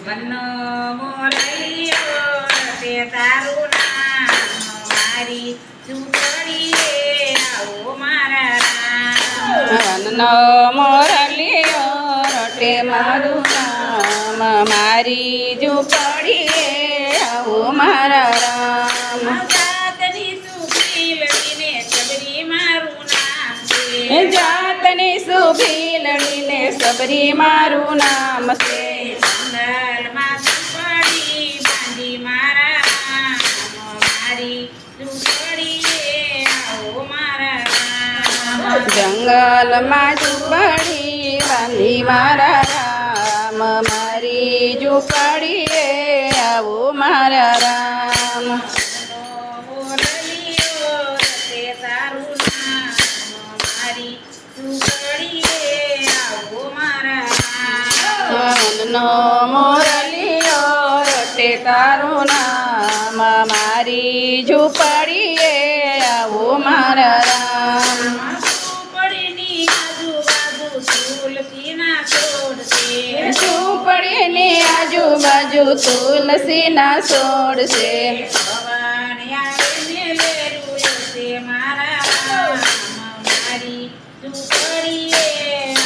વનનો મોરલીઓ રટે તારું નામ મારી ઝૂંપડીએ આવો મારા રામ વનનો મોરલીઓ રટે મારું નામ મારી ઝૂંપડીએ આવો મારા રામ જાતની સુખી લડીને સબરી મારું નામ છે જાતની સુખી લડીને સબરી મારું નામ છે જંગલમાં ઝૂંપડી બાંધી મારા રામ મારી ઝૂંપડીએ આવો મારા રામ જંગલમાં ઝૂંપડી બાંધી મારા રામ મારી ઝૂંપડીએ આવો મારા રામ મોરલીઓ રટે તારું નામ મારી ઝૂંપડીએ આવો મારા રામ વનનો મોરલીઓ રટે તારું નામ મારી ઝૂંપડીએ આવો મારા રામ ઝૂંપડીની આજુબાજુ તુલસીના છોડ છે ઝૂંપડીની આજુબાજુ તુલસીના છોડ છે ભગવાન આવીને લેરું છે મારા રામ મારી ઝૂંપડીએ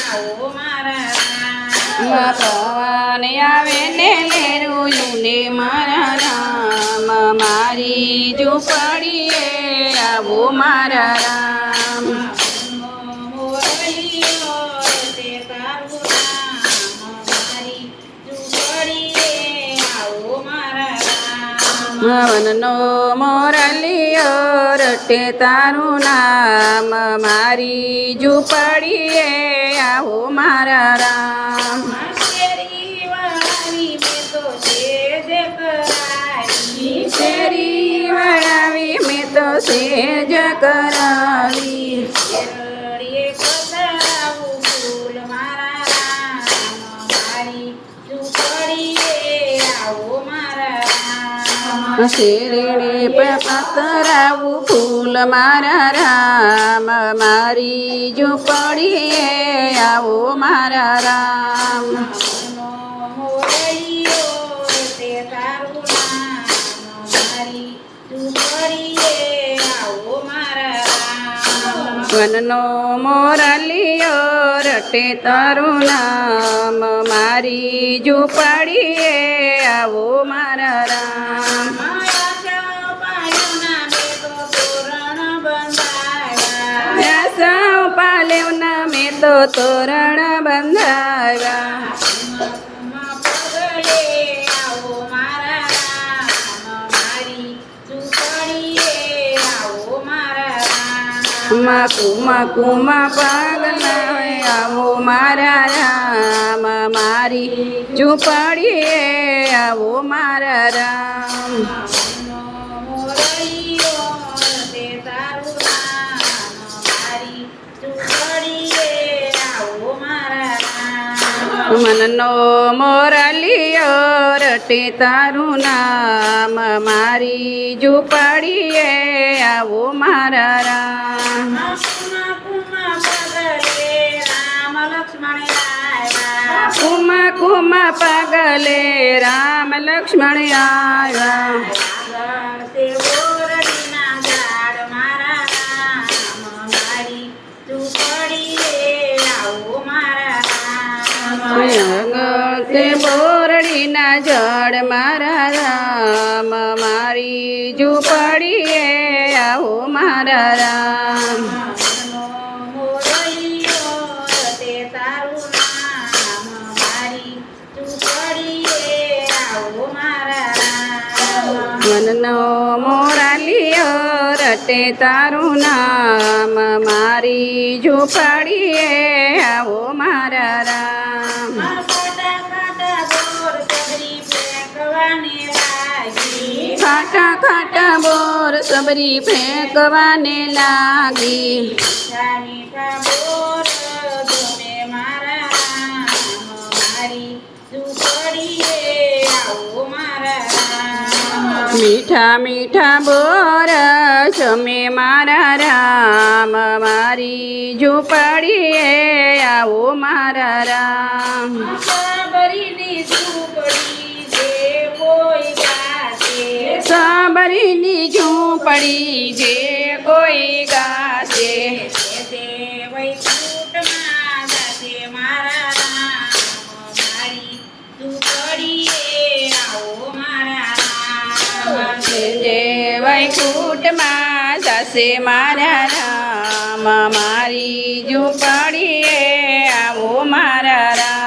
આવો મારા રામ પવન આવે ને લેરું ને મારા રામ મારી ઝૂંપડીએ આવો મારા રામ મોરલીઓ રટે તારું નામ મારી ઝૂંપડીએ આવો મારા રામ વનનો મોરલીઓ રટે તારું નામ મારી ઝૂંપડીએ આવો મારા રામ શેરી વાળી મેં તો સેજ કરાવી શેરી વળાવી મેં તો સેજ કરાવી શેરડીએ પધરાવું ફૂલ મારા રામ મારી ઝૂંપડીએ આવો મારા રામ શેરડે પતરાવું ફૂલ મારા રામ મારી ઝૂંપડીએ આવો મારા રામ મોરલીઓ રટે તારું નામ મારી ઝૂંપડીએ આવો મારા રામ વનનો મોરલીઓ રટે તારું નામ મારી ઝૂંપડીએ આવો મારા રામ સૌ પાલેવના મેં તો તોરણ બંધાવ્યા કુમા પગલા આવો મારા રામ મારી ઝૂંપડીએ આવો મારા રામ મનનો મોરલીઓ રટે તારું નામ મારી ઝૂંપડીએ આવો મારા રામ કુમા પગલે રામ લક્ષ્મણ આવ્યા તે બોરડીના જળ મારા રામ મારી ઝૂંપડીએ આવો મારા રામ વનનો મોરલીઓ રટે તારું નામ મારી ઝૂંપડીએ આવો મારા રામ ખાટા ખાટા બોર સબરી ફેંકવાને લાગી મીઠા મીઠા બોર જમે મારા રામ મારી ઝૂંપડીએ આવો મારા રામ સાબરીની ઝૂંપડી મારીની ઝૂંપડી જે કોઈ ગાશે તે વૈકુંઠમાં જાશે મારા રામ મારી ઝૂંપડીએ આવો મારા રામ જે વૈકુંઠમાં જશે મારા રામ મારી ઝૂંપડીએ આવો મારા રામ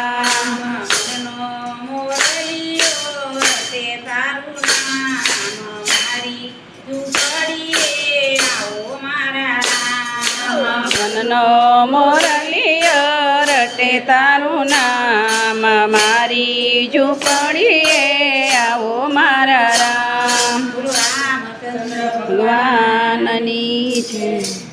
મનનો મોરલીયો રટે તારું નામ મારી ઝૂંપડીએ આવો મારા રામ મનનો મોરલીય રટે તારું નામ મારી ઝૂંપડીએ આવો મારા રામ ગુરુ રામચંદ્ર ભગવાનની છે